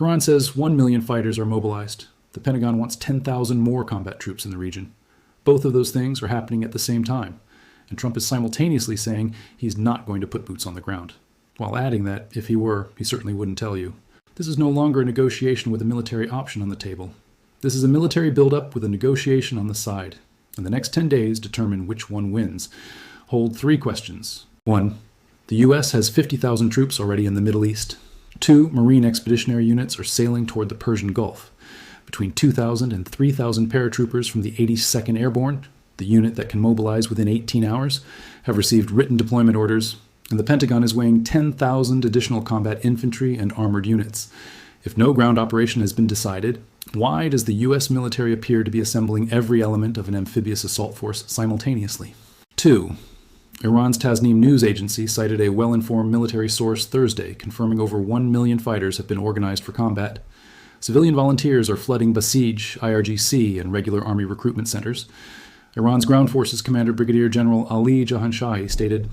Iran says 1 million fighters are mobilized. The Pentagon wants 10,000 more combat troops in the region. Both of those things are happening at the same time, and Trump is simultaneously saying he's not going to put boots on the ground, while adding that, if he were, he certainly wouldn't tell you. This is no longer a negotiation with a military option on the table. This is a military buildup with a negotiation on the side, and the next 10 days determine which one wins. Hold 3 questions. 1. The U.S. has 50,000 troops already in the Middle East. 2. Marine expeditionary units are sailing toward the Persian Gulf. Between 2,000 and 3,000 paratroopers from the 82nd Airborne, the unit that can mobilize within 18 hours, have received written deployment orders, and the Pentagon is weighing 10,000 additional combat infantry and armored units. If no ground operation has been decided, why does the U.S. military appear to be assembling every element of an amphibious assault force simultaneously? 2. Iran's Tasnim News Agency cited a well-informed military source Thursday confirming over 1 million fighters have been organized for combat. Civilian volunteers are flooding Basij, IRGC, and regular army recruitment centers. Iran's Ground Forces Commander Brigadier General Ali Jahanshahi stated,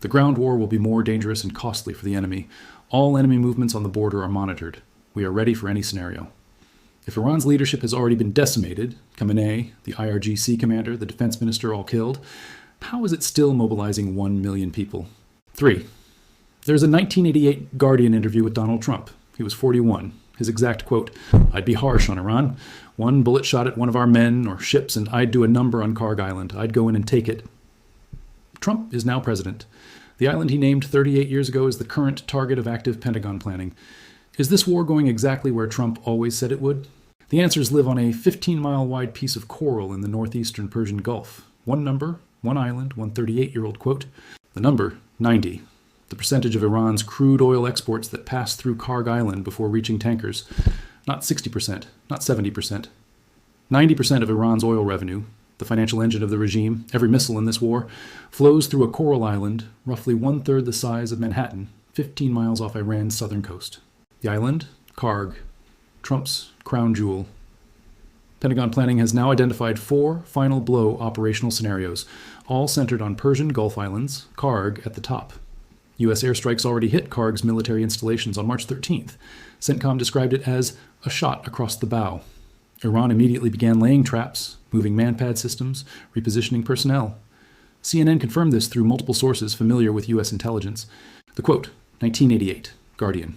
"The ground war will be more dangerous and costly for the enemy. All enemy movements on the border are monitored. We are ready for any scenario." If Iran's leadership has already been decimated, Khamenei, the IRGC commander, the defense minister all killed, how is it still mobilizing 1 million people? 3. There's a 1988 Guardian interview with Donald Trump. He was 41. His exact quote, "I'd be harsh on Iran. 1 bullet shot at one of our men or ships and I'd do a number on Kharg Island. I'd go in and take it." Trump is now president. The island he named 38 years ago is the current target of active Pentagon planning. Is this war going exactly where Trump always said it would? The answers live on a 15-mile-wide piece of coral in the northeastern Persian Gulf. 1 number, 1 island, 1 38-year-old quote. The number, 90. The percentage of Iran's crude oil exports that pass through Kharg Island before reaching tankers. Not 60%, not 70%. 90% of Iran's oil revenue, the financial engine of the regime, every missile in this war, flows through a coral island, roughly 1/3 the size of Manhattan, 15 miles off Iran's southern coast. The island, Kharg, Trump's crown jewel. Pentagon planning has now identified 4 final blow operational scenarios, all centered on Persian Gulf islands, Kharg at the top. U.S. airstrikes already hit Kharg's military installations on March 13th. CENTCOM described it as a shot across the bow. Iran immediately began laying traps, moving manpad systems, repositioning personnel. CNN confirmed this through multiple sources familiar with U.S. intelligence. The quote, 1988, Guardian.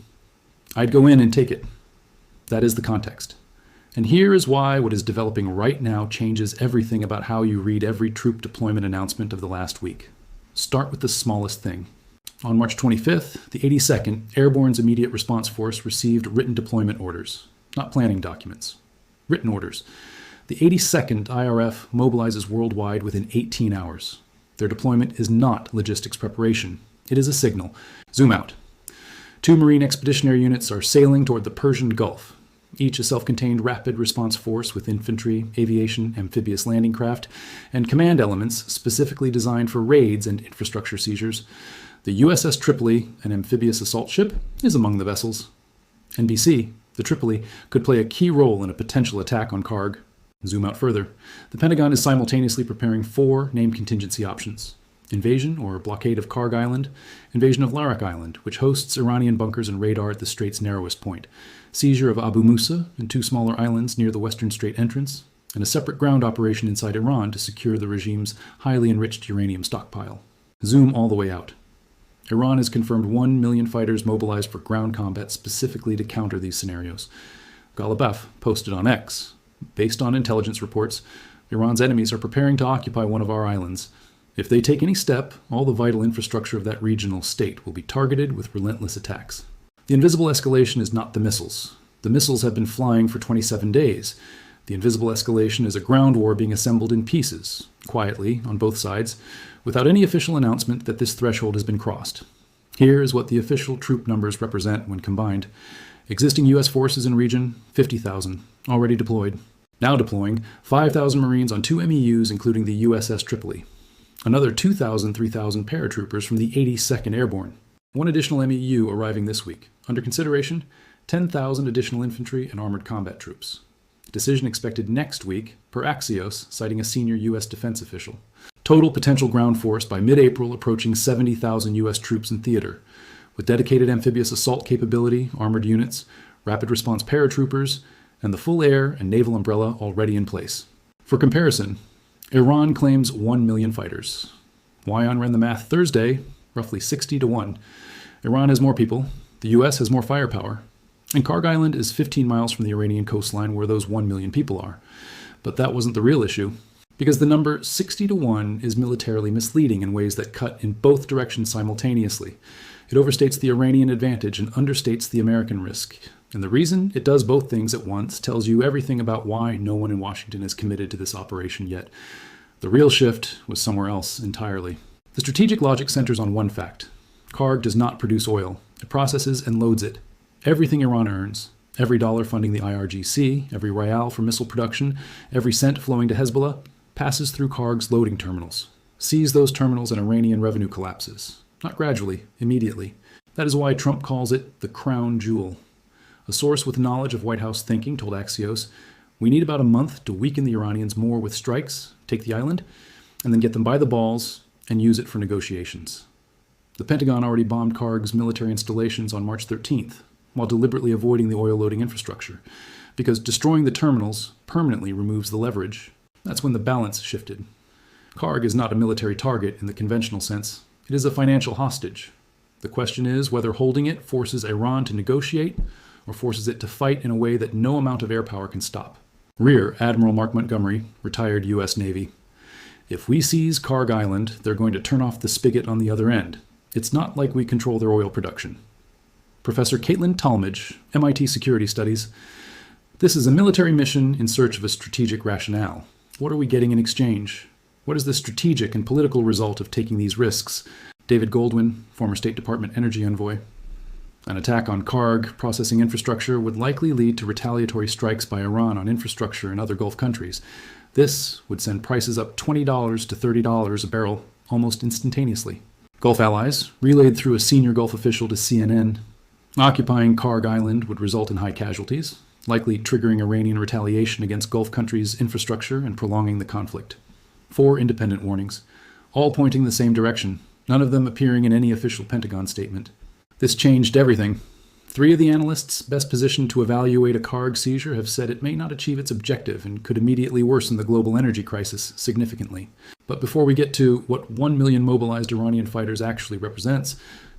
"I'd go in and take it." That is the context. And here is why what is developing right now changes everything about how you read every troop deployment announcement of the last week. Start with the smallest thing. On March 25th, the 82nd Airborne's Immediate Response Force received written deployment orders, not planning documents. Written orders. The 82nd IRF mobilizes worldwide within 18 hours. Their deployment is not logistics preparation. It is a signal. Zoom out. 2 Marine expeditionary units are sailing toward the Persian Gulf, each a self-contained rapid response force with infantry, aviation, amphibious landing craft, and command elements specifically designed for raids and infrastructure seizures. The USS Tripoli, an amphibious assault ship, is among the vessels. NBC, the Tripoli, could play a key role in a potential attack on Kharg. Zoom out further. The Pentagon is simultaneously preparing 4 named contingency options. Invasion or blockade of Kharg Island, invasion of Larak Island, which hosts Iranian bunkers and radar at the strait's narrowest point, seizure of Abu Musa and 2 smaller islands near the western strait entrance, and a separate ground operation inside Iran to secure the regime's highly enriched uranium stockpile. Zoom all the way out. Iran has confirmed 1 million fighters mobilized for ground combat specifically to counter these scenarios. Ghalibaf posted on X. Based on intelligence reports, Iran's enemies are preparing to occupy one of our islands. If they take any step, all the vital infrastructure of that regional state will be targeted with relentless attacks. The invisible escalation is not the missiles. The missiles have been flying for 27 days. The invisible escalation is a ground war being assembled in pieces, quietly, on both sides, without any official announcement that this threshold has been crossed. Here is what the official troop numbers represent when combined. Existing U.S. forces in region, 50,000, already deployed. Now deploying, 5,000 Marines on 2 MEUs, including the USS Tripoli. Another 2,000, 3,000 paratroopers from the 82nd Airborne. 1 additional MEU arriving this week. Under consideration, 10,000 additional infantry and armored combat troops. Decision expected next week, per Axios, citing a senior U.S. defense official. Total potential ground force by mid-April approaching 70,000 U.S. troops in theater, with dedicated amphibious assault capability, armored units, rapid response paratroopers, and the full air and naval umbrella already in place. For comparison, Iran claims 1 million fighters. Wyon ran the math Thursday, roughly 60 to 1. Iran has more people, the US has more firepower, and Kharg Island is 15 miles from the Iranian coastline where those 1 million people are. But that wasn't the real issue, because the number 60 to 1 is militarily misleading in ways that cut in both directions simultaneously. It overstates the Iranian advantage and understates the American risk. And the reason it does both things at once tells you everything about why no one in Washington is committed to this operation yet. The real shift was somewhere else entirely. The strategic logic centers on one fact. Kharg does not produce oil. It processes and loads it. Everything Iran earns, every dollar funding the IRGC, every rial for missile production, every cent flowing to Hezbollah, passes through Kharg's loading terminals. Seize those terminals and Iranian revenue collapses. Not gradually, immediately. That is why Trump calls it the crown jewel. A source with knowledge of White House thinking told Axios, "We need about a month to weaken the Iranians more with strikes, take the island, and then get them by the balls and use it for negotiations." The Pentagon already bombed Kharg's military installations on March 13th, while deliberately avoiding the oil-loading infrastructure, because destroying the terminals permanently removes the leverage. That's when the balance shifted. Kharg is not a military target in the conventional sense. It is a financial hostage. The question is whether holding it forces Iran to negotiate or forces it to fight in a way that no amount of air power can stop. Rear Admiral Mark Montgomery, retired U.S. Navy. "If we seize Kharg Island, they're going to turn off the spigot on the other end. It's not like we control their oil production." Professor Caitlin Talmadge, MIT Security Studies. "This is a military mission in search of a strategic rationale. What are we getting in exchange? What is the strategic and political result of taking these risks?" David Goldwyn, former State Department energy envoy. "An attack on Kharg processing infrastructure would likely lead to retaliatory strikes by Iran on infrastructure in other Gulf countries. This would send prices up $20 to $30 a barrel almost instantaneously." Gulf allies, relayed through a senior Gulf official to CNN. "Occupying Kharg Island would result in high casualties, likely triggering Iranian retaliation against Gulf countries' infrastructure and prolonging the conflict." 4 independent warnings, all pointing the same direction, none of them appearing in any official Pentagon statement. This changed everything. 3 of the analysts best positioned to evaluate a Kharg seizure have said it may not achieve its objective and could immediately worsen the global energy crisis significantly. But before we get to what 1 million mobilized Iranian fighters actually represents,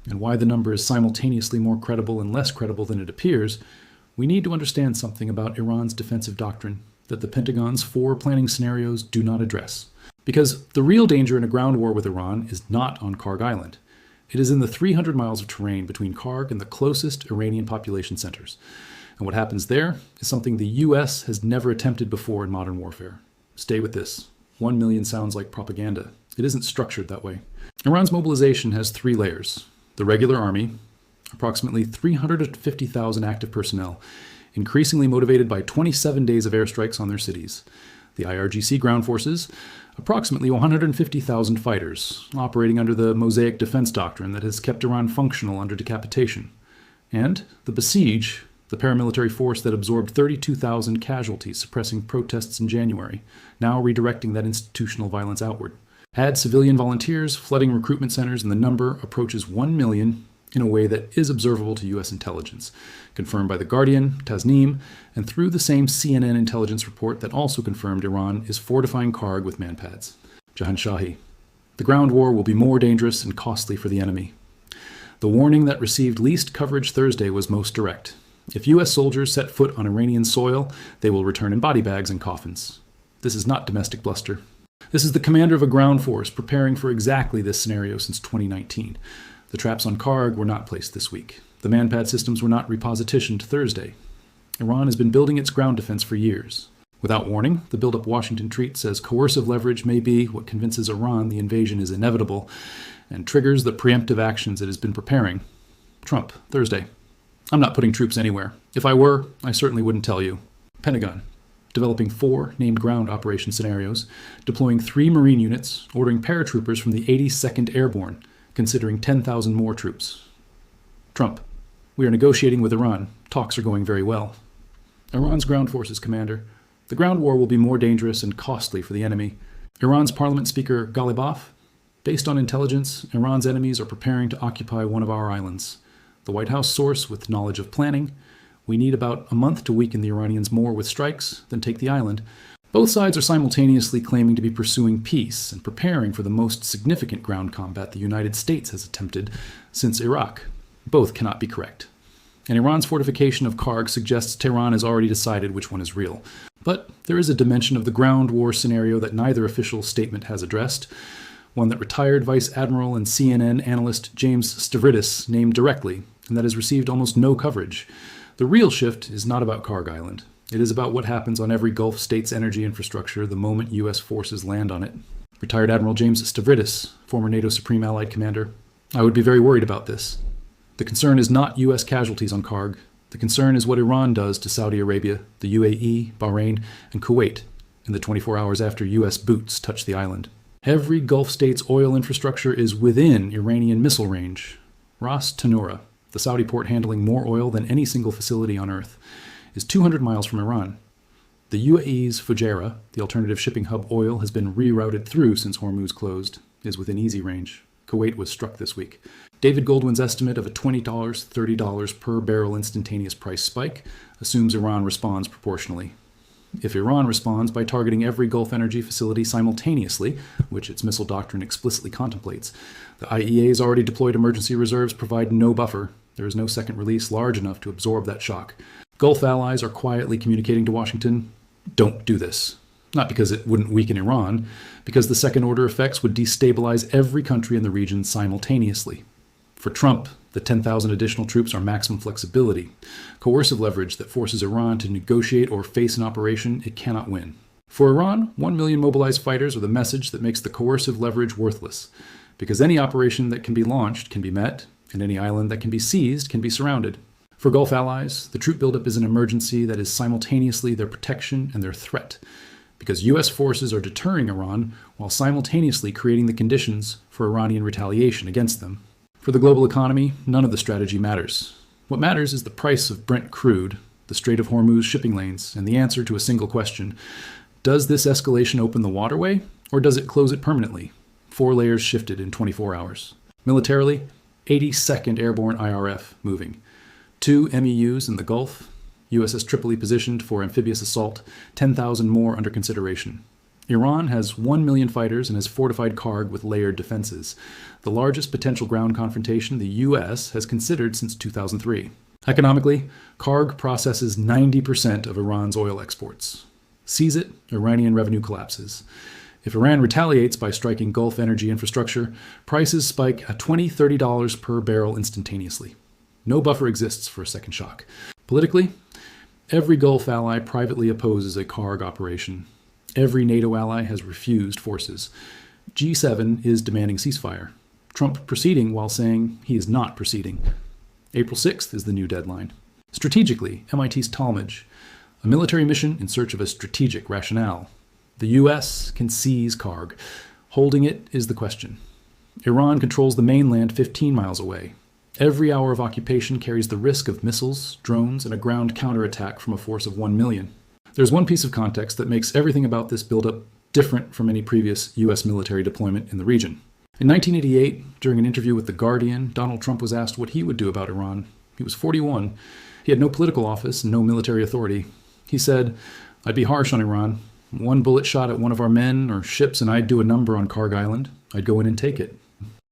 and why the number is simultaneously more credible and less credible than it appears, we need to understand something about Iran's defensive doctrine that the Pentagon's 4 planning scenarios do not address. Because the real danger in a ground war with Iran is not on Kharg Island. It is in the 300 miles of terrain between Kharg and the closest Iranian population centers. And what happens there is something the US has never attempted before in modern warfare. Stay with this. 1 million sounds like propaganda. It isn't structured that way. Iran's mobilization has 3 layers. The regular army, approximately 350,000 active personnel, increasingly motivated by 27 days of airstrikes on their cities. The IRGC ground forces, approximately 150,000 fighters, operating under the Mosaic defense doctrine that has kept Iran functional under decapitation. And the Basij, the paramilitary force that absorbed 32,000 casualties suppressing protests in January, now redirecting that institutional violence outward. Add civilian volunteers, flooding recruitment centers, and the number approaches 1 million in a way that is observable to U.S. intelligence, confirmed by The Guardian, Tasnim, and through the same CNN intelligence report that also confirmed Iran is fortifying Kharg with manpads. Jahan Shahi. The ground war will be more dangerous and costly for the enemy. The warning that received least coverage Thursday was most direct. If U.S. soldiers set foot on Iranian soil, they will return in body bags and coffins. This is not domestic bluster. This is the commander of a ground force preparing for exactly this scenario since 2019. The traps on Kharg were not placed this week. The manpad systems were not repositioned Thursday. Iran has been building its ground defense for years. Without warning, the build-up Washington treat says coercive leverage may be what convinces Iran the invasion is inevitable and triggers the preemptive actions it has been preparing. Trump, Thursday. "I'm not putting troops anywhere. If I were, I certainly wouldn't tell you." Pentagon. Developing 4 named ground operation scenarios, deploying 3 Marine units, ordering paratroopers from the 82nd Airborne, considering 10,000 more troops. Trump. "We are negotiating with Iran. Talks are going very well." Iran's ground forces commander. "The ground war will be more dangerous and costly for the enemy." Iran's parliament speaker Ghalibaf. "Based on intelligence, Iran's enemies are preparing to occupy one of our islands." The White House source with knowledge of planning. We need about a month to weaken the Iranians more with strikes than take the island. Both sides are simultaneously claiming to be pursuing peace and preparing for the most significant ground combat the United States has attempted since Iraq. Both cannot be correct. And Iran's fortification of Kharg suggests Tehran has already decided which one is real. But there is a dimension of the ground war scenario that neither official statement has addressed, one that retired Vice Admiral and CNN analyst James Stavridis named directly, and that has received almost no coverage. The real shift is not about Kharg Island. It is about what happens on every Gulf state's energy infrastructure the moment U.S. forces land on it. Retired Admiral James Stavridis, former NATO Supreme Allied Commander: I would be very worried about this. The concern is not U.S. casualties on Kharg. The concern is what Iran does to Saudi Arabia, the UAE, Bahrain, and Kuwait in the 24 hours after U.S. boots touch the island. Every Gulf state's oil infrastructure is within Iranian missile range. Ras Tanura, the Saudi port handling more oil than any single facility on Earth, is 200 miles from Iran. The UAE's Fujairah, the alternative shipping hub oil has been rerouted through since Hormuz closed, is within easy range. Kuwait was struck this week. David Goldwyn's estimate of a $20, $30 per barrel instantaneous price spike assumes Iran responds proportionally. If Iran responds by targeting every Gulf energy facility simultaneously, which its missile doctrine explicitly contemplates, the IEA's already deployed emergency reserves provide no buffer. There is no second release large enough to absorb that shock. Gulf allies are quietly communicating to Washington, don't do this. Not because it wouldn't weaken Iran, because the second-order effects would destabilize every country in the region simultaneously. For Trump, the 10,000 additional troops are maximum flexibility, coercive leverage that forces Iran to negotiate or face an operation it cannot win. For Iran, 1 million mobilized fighters are the message that makes the coercive leverage worthless, because any operation that can be launched can be met, and any island that can be seized can be surrounded. For Gulf allies, the troop buildup is an emergency that is simultaneously their protection and their threat, because U.S. forces are deterring Iran while simultaneously creating the conditions for Iranian retaliation against them. For the global economy, none of the strategy matters. What matters is the price of Brent crude, the Strait of Hormuz shipping lanes, and the answer to a single question: does this escalation open the waterway, or does it close it permanently? 4 layers shifted in 24 hours. Militarily, 82nd Airborne IRF moving. 2 MEUs in the Gulf, USS Tripoli positioned for amphibious assault, 10,000 more under consideration. Iran has 1 million fighters and has fortified Kharg with layered defenses, the largest potential ground confrontation the U.S. has considered since 2003. Economically, Kharg processes 90% of Iran's oil exports. Seize it, Iranian revenue collapses. If Iran retaliates by striking Gulf energy infrastructure, prices spike at $20, $30 per barrel instantaneously. No buffer exists for a second shock. Politically, every Gulf ally privately opposes a Kharg operation. Every NATO ally has refused forces. G7 is demanding ceasefire. Trump proceeding while saying he is not proceeding. April 6th is the new deadline. Strategically, MIT's Talmadge, a military mission in search of a strategic rationale. The U.S. can seize Kharg. Holding it is the question. Iran controls the mainland 15 miles away. Every hour of occupation carries the risk of missiles, drones, and a ground counterattack from a force of 1 million. There's one piece of context that makes everything about this buildup different from any previous U.S. military deployment in the region. In 1988, during an interview with The Guardian, Donald Trump was asked what he would do about Iran. He was 41. He had no political office and no military authority. He said, "I'd be harsh on Iran. 1 bullet shot at one of our men or ships and I'd do a number on Kharg Island. I'd go in and take it.